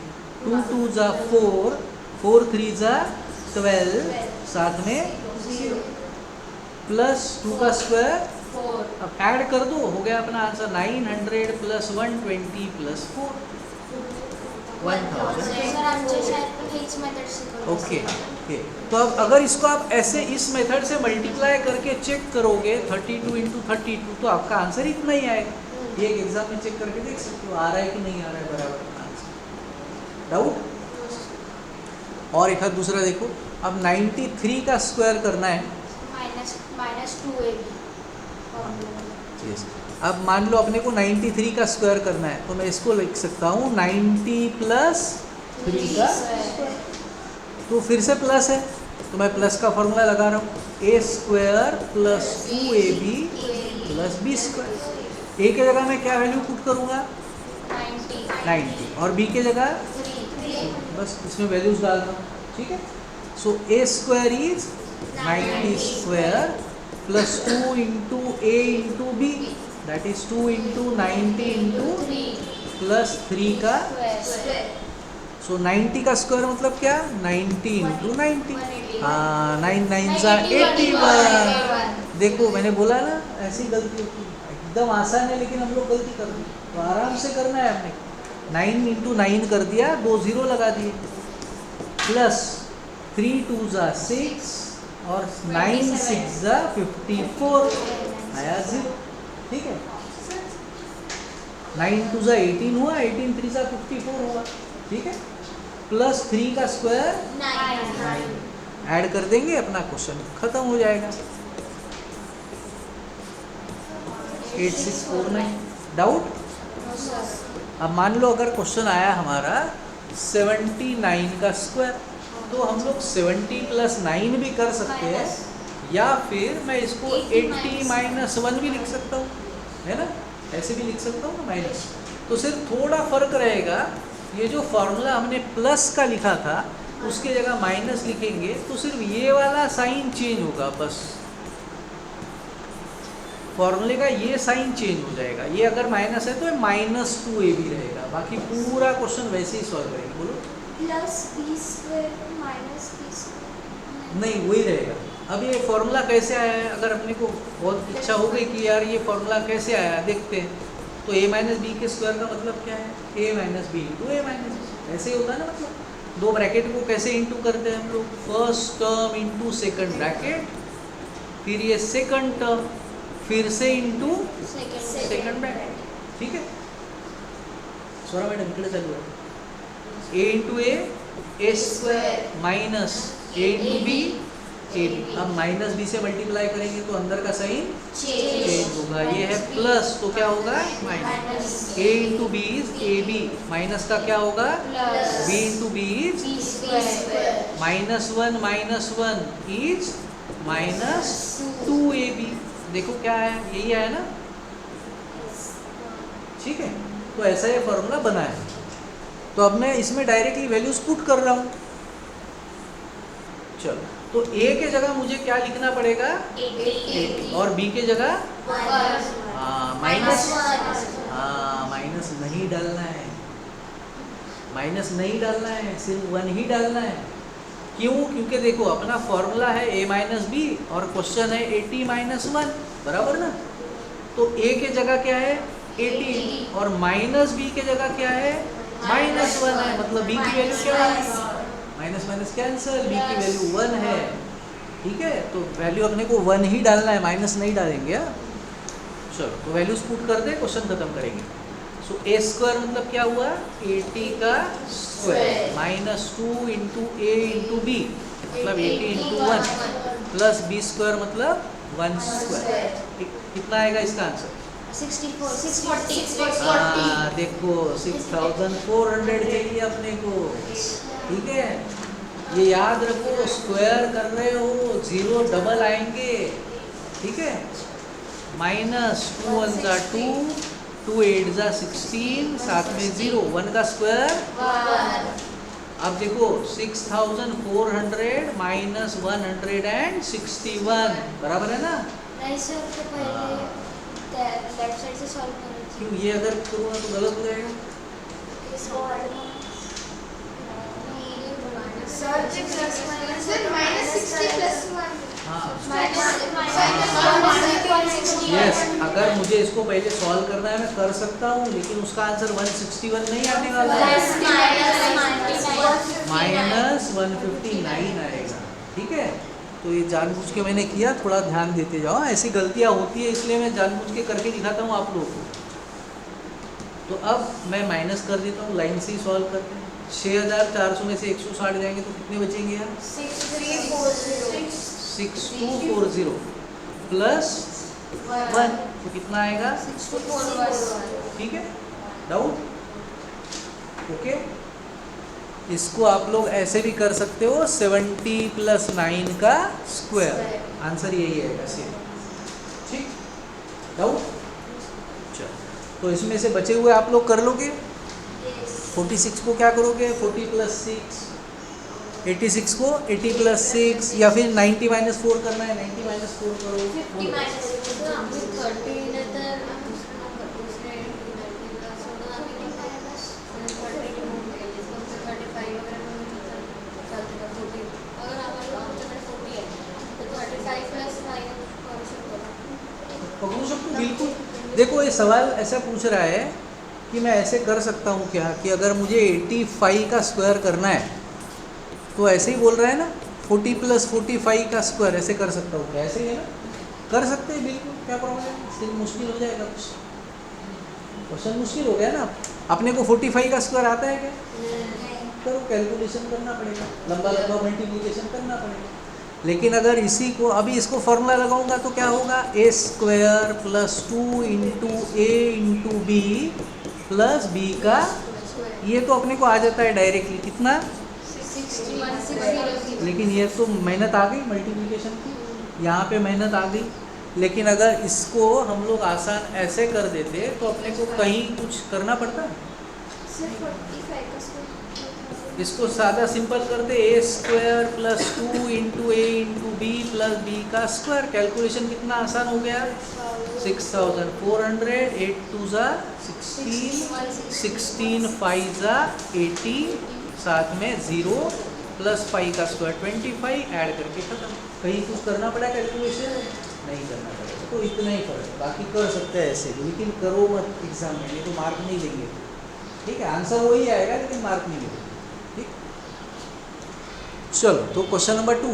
2 2 = 4, 4 3 = 12, साथ में 0 प्लस 2 का स्क्वायर 4। अब ऐड कर दो, हो गया अपना आंसर 900 + 120 + 4 1000। सर आमच्या शाळेत पण हेच मेथड शिकवतात। ओके। तो अब अगर इसको आप ऐसे इस मेथड से मल्टीप्लाई करके चेक करोगे 32 × 32 तो आपका आंसर इतना ही आएगा। ये एक एग्जाम में चेक करके देख सकते हो आ रहा है कि नहीं आ रहा है बराबर आंसर। डाउट? और एक दूसरा देखो, अब 93 का स्क्वायर करना है। -2ab। अब मान लो अपने को 93 का स्क्वायर करना है तो मैं इसको लिख सकता हूँ 90 + 3 का स्क्वायर। तो फिर से प्लस है तो मैं प्लस का फॉर्मूला लगा रहा हूँ। a² + 2ab + b²। a के जगह मैं क्या वैल्यू पुट करूँगा? 90 और b के जगह 3। बस इसमें वैल्यूज डाल रहा हूँ। ठीक है, so A square is 90 square plus 2 into A into B, that is 2 into 90 into plus 3 का, सो 90 का स्क्वायर मतलब क्या, 90 इंटू 90, हाँ 9 9 जा 81। देखो मैंने बोला ना ऐसी गलती होती है, एकदम आसान है लेकिन हम लोग गलती कर दी, तो आराम से करना है हमने। 9 इंटू 9 कर दिया, 2 0 लगा दिए, प्लस 3 2 जा 6 और 9 6 जा 54 आया 0, ठीक है। 9 2 जा 18 हुआ, 18 3 जा 54 हुआ, ठीक है। प्लस 3 का स्क्वायर ऐड कर देंगे, अपना क्वेश्चन खत्म हो जाएगा। 8649 डाउट। अब मान लो अगर क्वेश्चन आया हमारा 79 का स्क्वायर, तो हम लोग 70 प्लस 9 भी कर सकते हैं, या फिर मैं इसको 80 माइनस 1 भी लिख सकता हूँ, है ना, ऐसे भी लिख सकता हूँ ना माइनस। तो सिर्फ थोड़ा फर्क रहेगा, ये जो फॉर्मूला हमने प्लस का लिखा था उसके जगह माइनस लिखेंगे, तो सिर्फ ये वाला साइन चेंज होगा बस, फॉर्मूले का ये साइन चेंज हो जाएगा। ये अगर माइनस है तो -2ab रहेगा, बाकी पूरा क्वेश्चन वैसे ही सॉल्व करेंगे। बोलो plus B square minus B square, नहीं वही रहेगा। अब ये फॉर्मूला कैसे आया है, अगर अपने को बहुत इच्छा हो गई कि यार ये फॉर्मूला कैसे आया देखते हैं, तो a माइनस बी के स्क्वायर का मतलब क्या है, a minus B into A minus B, ऐसे ही होता है ना। मतलब दो ब्रैकेट को कैसे इंटू करते हैं हम लोग, first term into second bracket, फिर ये सेकंड टर्म, फिर से इंटू सेकंड ब्रैकेट, ठीक है। सोरा मैडम इकडे चालू है, a into A square minus a into B A B. अब माइनस बी से मल्टीप्लाई करेंगे तो अंदर का साइन चेंज होगा, ये है प्लस, तो क्या होगा minus. a into B is A B, minus का क्या होगा b into B is -1 is -2ab। देखो क्या है, यही आया ना, ठीक है। तो ऐसा ये फॉर्मूला बना है। तो अब मैं इसमें डायरेक्टली वैल्यूज पुट कर रहा हूँ। चलो, तो a के जगह मुझे क्या लिखना पड़ेगा, 80, और b के जगह माइनस, माइनस नहीं डालना है, माइनस नहीं डालना है, सिर्फ 1 ही डालना है। क्यों, क्योंकि देखो अपना फॉर्मूला है a माइनस बी और क्वेश्चन है 80 माइनस 1, बराबर ना। तो a के जगह क्या है 80 और माइनस b के जगह क्या है -1 है, मतलब b की वैल्यू क्या है, माइनस माइनस कैंसिल, b की वैल्यू 1 है, ठीक है। तो वैल्यू अपने को 1 ही डालना है, माइनस नहीं डालेंगे। चलो, तो वैल्यूज पुट कर दे, क्वेश्चन खत्म करेंगे। सो ए स्क्वायर मतलब क्या हुआ, 80 का square minus 2 into A into B मतलब 80 इंटू 1 प्लस बी स्क्वायर मतलब 1 स्क्वायर। कितना आएगा इसका आंसर, 640। देखो 6400 चाहिए अपने को, ठीक है। ये याद रखो, स्क्वायर कर रहे हो 0 डबल आएंगे, ठीक है। -2 1 जा 2, 2 8 जा 16, साथ में 0, 1 का स्क्वायर 1। अब देखो 6400 माइनस 161 बराबर है ना। नहीं सर, तो पहले लेफ्ट साइड से सॉल्व करना क्यों, ये अगर करूँगा तो गलत हो जाएगा। यस, अगर मुझे इसको पहले सॉल्व करना है मैं कर सकता हूँ, लेकिन उसका आंसर 161 नहीं आने वाला है, -159 आएगा, ठीक है। तो ये जानबूझ के मैंने किया, थोड़ा ध्यान देते जाओ, ऐसी गलतियाँ होती है इसलिए मैं जानबूझ के करके दिखाता हूँ आप लोगों को। तो अब मैं माइनस कर देता हूँ, लाइन से ही सॉल्व करते हैं। 6400 में से 160 जाएंगे तो कितने बचेंगे यार, 6240 प्लस 1, तो कितना आएगा, ठीक है। Doubt, okay. इसको आप लोग ऐसे भी कर सकते हो, 70 प्लस 9 का स्क्वायर, आंसर यही आएगा सेम, ठीक। डाउट, चलो। तो इसमें से बचे हुए आप लोग कर लोगे। 46 को क्या करोगे, 40 प्लस 6 86 को 80 प्लस 6 या फिर 90 माइनस 4 करना है, 90 माइनस 4 करो। 50 मायनस तर आम्ही 30 नंतर दुसरे 90 प्लस सोडून आम्ही किती आहे? 30 रिमूव्ह केले. फक्त 35 वगैरे म्हणून चालते का 40? अगर आम्हाला आमच्याकडे 40 आहे तर 35 प्लस 5 करू शकतो ना? पकड़ू सकते हो, बिल्कुल। देखो ये सवाल ऐसा पूछ रहा है कि मैं ऐसे कर सकता हूँ क्या कि अगर मुझे 85 का स्क्वायर करना है तो ऐसे ही बोल रहा है ना, 40 प्लस 45 का स्क्वायर ऐसे कर सकता हूँ क्या? ऐसे ही है ना, कर सकते हैं बिल्कुल, क्या प्रॉब्लम है? इसलिए मुश्किल हो जाएगा कुछ, क्वेश्चन मुश्किल हो गया ना। अपने को 45 का स्क्वायर आता है क्या? करो, कैलकुलेशन करना पड़ेगा, लंबा लंबा मल्टीप्लिकेशन करना पड़ेगा। लेकिन अगर इसी को अभी इसको फॉर्मूला लगाऊंगा तो क्या होगा? ए square plus 2 into A into B plus B का, ये तो अपने को आ जाता है डायरेक्टली, कितना? 61 लेकिन ये तो मेहनत आ गई मल्टीप्लिकेशन की, यहाँ पे मेहनत आ गई। लेकिन अगर इसको हम लोग आसान ऐसे कर देते तो अपने को कहीं कुछ करना पड़ता। सिर्फ 45 का स्क्वायर। इसको सादा सिंपल करते, ए square plus 2 into A into B plus B का स्क्वायर। कैलकुलेशन कितना आसान हो गया? 6400, 8 2 ज़ा 16, 16 5 ज़ा 80, साथ में 0 प्लस 5 का स्क्वायर 25, ऐड करके खत्म। कहीं कुछ करना पड़ा कैलकुलेशन? नहीं करना पड़ेगा। तो इतना ही फर्क, बाकी कर सकते हैं ऐसे भी, लेकिन करो मत एग्जाम में, नहीं तो मार्क नहीं देंगे। ठीक है, आंसर वही आएगा लेकिन मार्क नहीं देंगे। ठीक, चलो तो question number 2,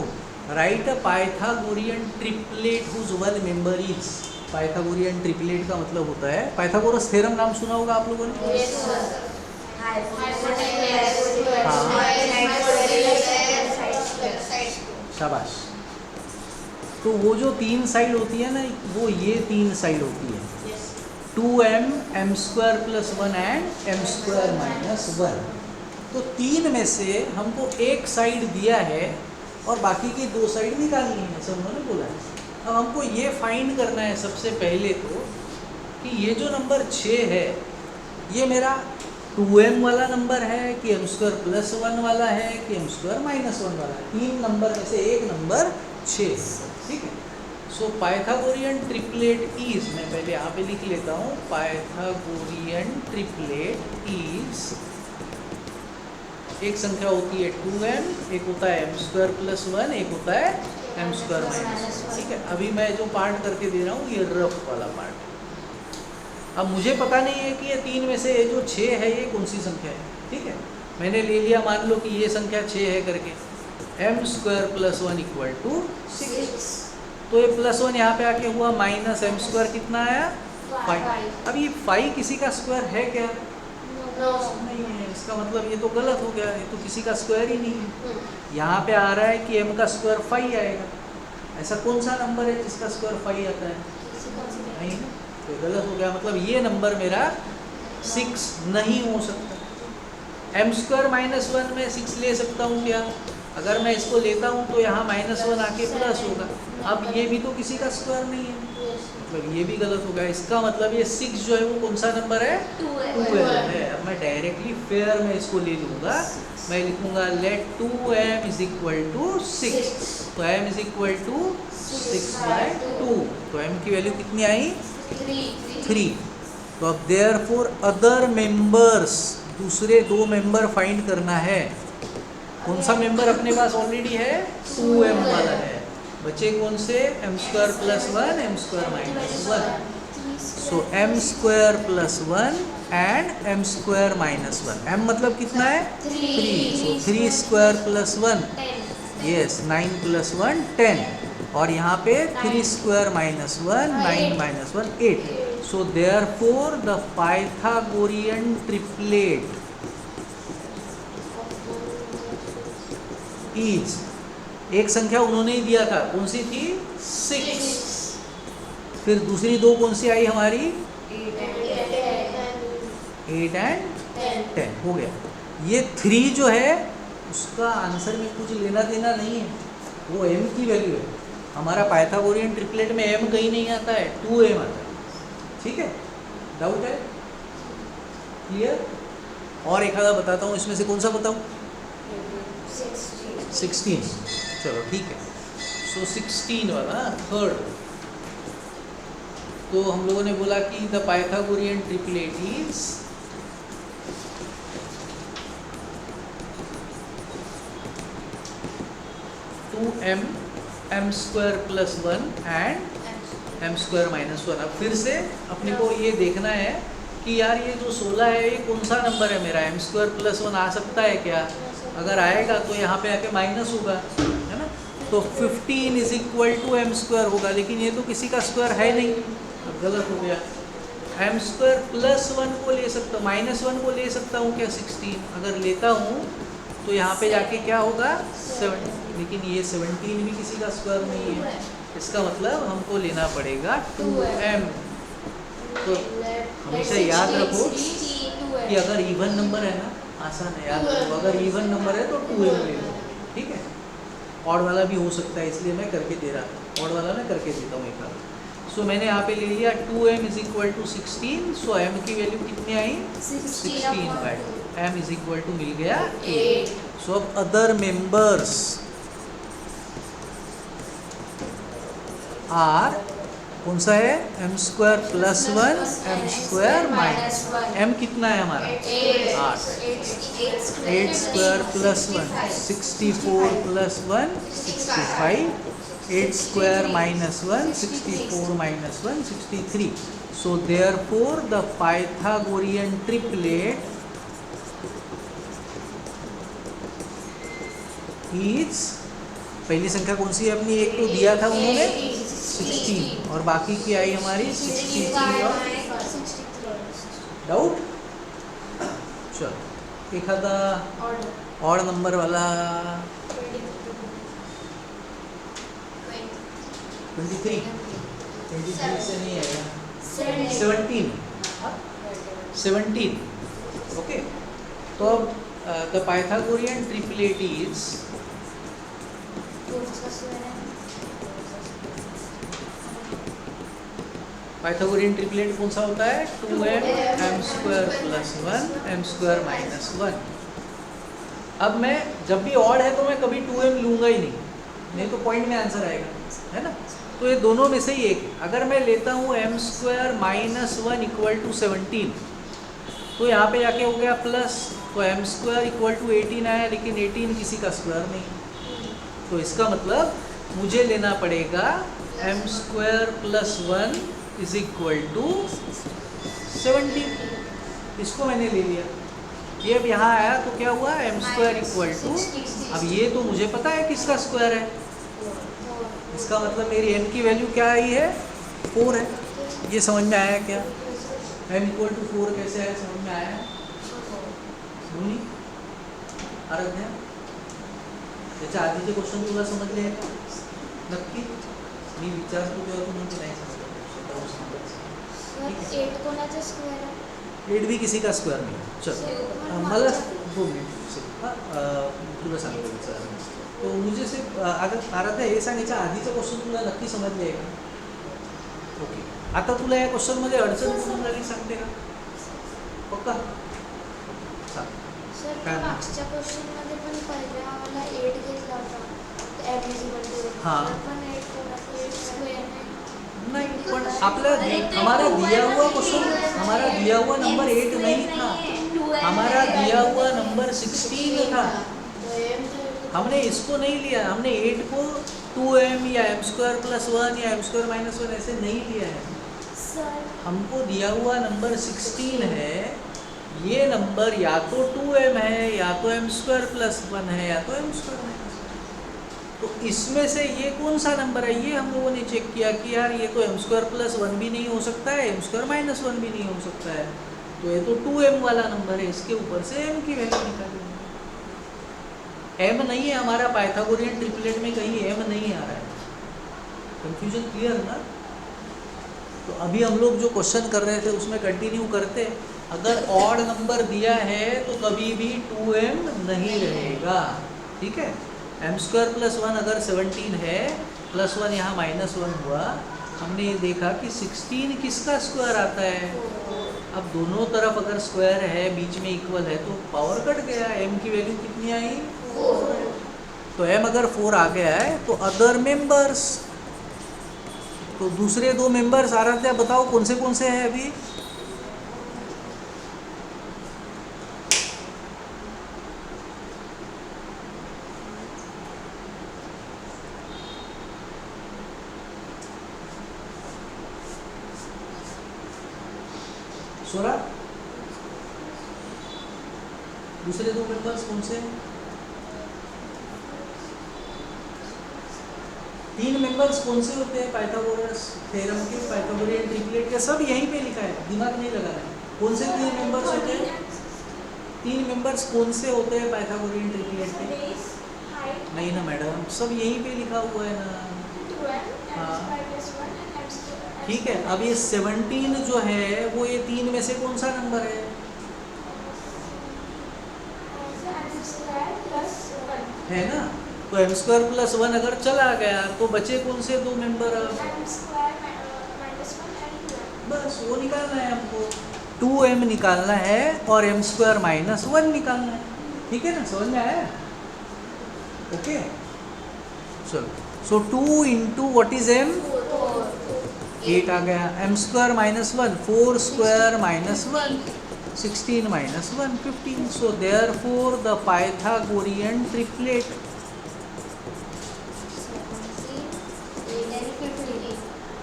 write a Pythagorean triplet whose one member is. Pythagorean triplet का मतलब होता है, पाइथागोरस थ्योरम नाम सुना होगा आप लोगों ने? शाबाश। तो वो जो 3 साइड होती है ना, वो ये 3 साइड होती है, 2m m square plus 1 and m square minus 1। तो 3 में से हमको एक साइड दिया है और बाकी की 2 साइड निकालनी है, ऐसा उन्होंने बोला है। अब हमको ये फाइंड करना है सबसे पहले तो कि ये जो नंबर 6 है ये मेरा 2m वाला नंबर है कि m स्क्वायर प्लस 1 वाला है कि m स्क्वायर माइनस 1 वाला है। 3 नंबर में से एक नंबर 6, ठीक है। सो पाइथागोरियन ट्रिपलेट इज, मैं पहले यहाँ पे लिख लेता हूँ, पाइथागोरियन ट्रिपलेट इज, एक संख्या होती है 2m, एक होता है m स्क्वायर प्लस 1, एक होता है m स्क्वायर माइनस 1, ठीक है। अभी मैं जो पार्ट करके दे रहा हूँ ये रफ वाला पार्ट। अब मुझे पता नहीं है कि ये 3 में से ये जो 6 है ये कौन सी संख्या है, ठीक है। मैंने ले लिया, मान लो कि ये संख्या 6 है करके, m square plus 1 equal to 6। तो ये प्लस 1 यहाँ पे आके हुआ माइनस m स्क्वायर, कितना आया? 5। अब ये 5 किसी का स्क्वायर है क्या? नहीं है। इसका मतलब ये तो गलत हो गया, ये तो किसी का स्क्वायर ही नहीं है। यहाँ पे आ रहा है कि m का स्क्वायर 5 आएगा। ऐसा कौन सा नंबर है जिसका स्क्वायर 5 आता है? नहीं, तो गलत हो गया। मतलब ये नंबर मेरा 6 नहीं हो सकता। m स्क्वायर माइनस 1 में 6 ले सकता हूँ क्या? अगर मैं इसको लेता हूँ तो यहाँ -1 आके प्लस होगा। अब ये भी तो किसी का स्क्वायर नहीं है, मतलब ये भी गलत हो गया। इसका मतलब ये 6 जो है वो कौन सा नंबर है? 2m है। अब मैं डायरेक्टली फेयर में इसको ले लूँगा, मैं लिखूँगा late 2m is equal to 6। तो m इज इक्वल टू 6/2। तो m की वैल्यू कितनी आई? 3। तो अब देयरफॉर अदर मेंबर्स, दूसरे 2 मेंबर फाइंड करना है। कौन सा मेंबर अपने पास ऑलरेडी है? 2m वाला है। बचे कौन से? m square plus 1, m square minus 1। So m square plus 1 and m square minus 1। m मतलब कितना है? 3। सो 3 स्क्वायर प्लस 1, यस, 9 प्लस 1 10। और यहाँ पे 3 square minus 1, 9 minus 1 8। So therefore the Pythagorean triplet is, एक संख्या उन्होंने ही दिया था, कौन सी थी? 6। फिर दूसरी 2 कौन सी आई हमारी? 8 एंड 10 हो गया। ये 3 जो है उसका आंसर में कुछ लेना देना नहीं है, वो m की वैल्यू है। हमारा पाइथागोरियन ट्रिपलेट में m कहीं नहीं आता है, 2m आता है, ठीक है। डाउट है? क्लियर? और एक आधा बताता हूँ, इसमें से कौन सा बताऊँ? 16। चलो ठीक है। सो 16 वाला थर्ड, तो हम लोगों ने बोला कि the Pythagorean triplet is two M square plus 1 and M square minus 1। अब फिर से अपने को ये देखना है कि यार ये जो 16 है ये कौन सा नंबर है मेरा, एम स्क्वायर प्लस 1 आ सकता है क्या? अगर आएगा तो यहाँ पे आके माइनस होगा, है ना। तो 15 is equal to M square होगा, लेकिन ये तो किसी का स्क्वायर है नहीं, अब गलत हो गया। एम स्क्वायर प्लस 1 को ले सकता हूँ, माइनस 1 को ले सकता हूँ क्या? 16 अगर लेता हूँ तो यहाँ पे जाके क्या होगा? 7, लेकिन ये 17 भी किसी का स्क्वायर नहीं है, इसका मतलब हमको लेना पड़ेगा 2m। तो हमेशा याद रखो कि अगर इवन नंबर है ना, आसान है याद रखो, अगर इवन नंबर है तो 2m ले लो, ठीक है। ऑड वाला भी हो सकता है, इसलिए मैं करके दे रहा था, ऑड वाला मैं करके देता हूँ एक बार। सो मैंने यहाँ पे ले लिया 2m is equal to 16। So m की वैल्यू कितनी आई? 16/2। m इज इक्वल टू मिल गया 8। सो अब अदर मेंबर्स आर कौन सा है? M square plus 1 M square minus 1। M कितना है हमारा? 8। 8 square plus 1 64 plus 1 65। 8 square minus 1 64 minus 1 63। So therefore the Pythagorean triplet is, पहली संख्या कौन सी है अपनी? एक तो दिया था उन्होंने 16 और बाकी की आई हमारी 63 और डाउट। चलो एक आधा और नंबर वाला 23 से नहीं आएगा, 17। ओके, तो अब the Pythagorean triplet is Pythagorean triplet कौन सा होता है? 2m M square plus 1 M square minus 1। अब मैं जब भी ऑड है तो मैं कभी 2m लूँगा ही नहीं तो पॉइंट में आंसर आएगा, है ना। तो ये दोनों में से ही एक, अगर मैं लेता हूँ M square minus 1 equal to 17, तो यहाँ पे जाके हो गया प्लस, तो एम स्क्वायर इक्वल टू 18 आया, लेकिन 18 किसी का स्क्वायर नहीं। तो इसका मतलब मुझे लेना पड़ेगा M square plus 1 is equal to 17। इसको मैंने ले लिया, ये अब यहाँ आया तो क्या हुआ? एम स्क्वायर इक्वल टू, अब ये तो मुझे पता है किसका स्क्वायर है, इसका मतलब मेरी m की वैल्यू क्या आई है? 4 है। ये समझ में आया क्या? m इक्वल टू 4 कैसे आया, समझ में आया? बोली आराध्या, त्याच्या आधीचे क्वेश्चन तुला समजले आहे का? नक्की मी विचारतो तेव्हा तू म्हणते नाही समजलं। 8 कोणाचा स्क्वेअर आहे? 8 भी किसी का स्क्वायर नहीं। चल मला 2 मिनिट तुला सांगतो विचार। तो मुझे सिर्फ आराध्या हे सांगायच्या आधीचं क्वेश्चन तुला नक्की समजले आहे का? ओके, आता तुला या क्वेश्चनमध्ये अडचण कुठून झाली सांगते का? पक्का सांग। सर काय? मागच्या क्वेश्चनमध्ये पण पहिल्या आम्हाला 8 घेतला होता, m इज इक्वल टू 8, हाँ। पण 8 कोणाचा स्क्वेअर नहीं, पण आपला हमारा दिया हुआ क्वेश्चन, हमारा दिया हुआ नंबर 8 नहीं था, हमारा दिया हुआ नंबर 16 था। हमने इसको नहीं लिया, हमने 8 को 2m या m स्क्वायर प्लस 1 या m स्क्वायर माइनस 1 ऐसे नहीं लिया है। सर हमको दिया हुआ नंबर 16 है, ये नंबर या तो 2m है या तो m स्क्वायर प्लस 1 है या तो m स्क्वायर माइनस 1। तो इसमें से ये कौन सा नंबर है, ये हम लोगों ने चेक किया कि यार ये तो m स्क्वायर प्लस 1 भी नहीं हो सकता है, m स्क्वायर माइनस 1 भी नहीं हो सकता है, तो ये तो 2m वाला नंबर है, इसके ऊपर से m की वैल्यू निकालेंगे। m नहीं है हमारा पाइथागोरियन ट्रिपलेट में, कहीं m नहीं आ रहा है। कंफ्यूजन क्लियर ना? तो अभी हम लोग जो क्वेश्चन कर रहे थे उसमें कंटिन्यू करते। अगर ऑड नंबर दिया है तो कभी भी 2m नहीं रहेगा, ठीक है। m स्क्वायर प्लस 1 अगर 17 है, प्लस 1 यहाँ माइनस 1 हुआ, हमने ये देखा कि 16 किसका स्क्वायर आता है। अब दोनों तरफ अगर स्क्वायर है, बीच में इक्वल है, तो पावर कट गया, m की वैल्यू कितनी आई? 4। तो m अगर 4 आ गया है तो अदर मेंबर्स, तो दूसरे दो मेंबर्स आराध्या बताओ कौन से हैं अभी? सोरा, दूसरे दो मेंबर्स कौन से हैं? तीन मेंबर्स कौन से होते हैं पाइथागोरस थ्योरम के, पाइथागोरियन ट्रिपलेट के? सब यहीं पे लिखा है, दिमाग नहीं लगाना है। कौन से तीन मेंबर्स होते हैं? तीन मेंबर्स कौन से होते हैं पाइथागोरियन ट्रिपलेट के? बेस, हाइट, नहीं ना मैडम, सब यहीं पे लिखा हुआ है ना। 12 हाँ। m square plus 1 and m square. ठीक है, अब ये 17 जो है वो ये तीन में से कौन सा नंबर है? m square plus 1. है ना, तो m स्क्वायर प्लस 1 अगर चला गया तो बचे कौन से दो member? m square minus 1 and 2m. बस वो निकालना है हमको, 2m निकालना है और m स्क्वायर माइनस 1 निकालना है। ठीक है ना, समझ में आया? ओके, चलो, सो 2 इंटू व्हाट इज m? 8 आ गया। m square minus 1, 4 square minus 1, 16 minus 1, 15। So therefore the Pythagorean triplet,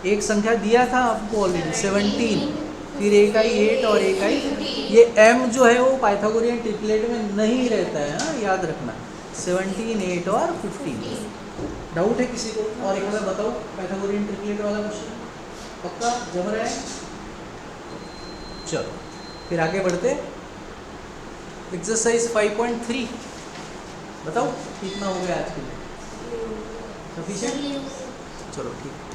एक संख्या दिया था आपको ऑलरेडी 17, फिर एक आई 8 और एक आई, ये m जो है वो पाइथागोरियन ट्रिपलेट में नहीं रहता है, हाँ याद रखना। 17, 8 और 15। डाउट है किसी को? और एक बार बताओ पाइथागोरियन ट्रिपलेट वाला क्वेश्चन पक्का जम रहा है? चलो फिर आगे बढ़ते। एक्सरसाइज 5.3 बताओ कितना हो गया आज के लिए? सफिशिएंट? चलो ठीक है।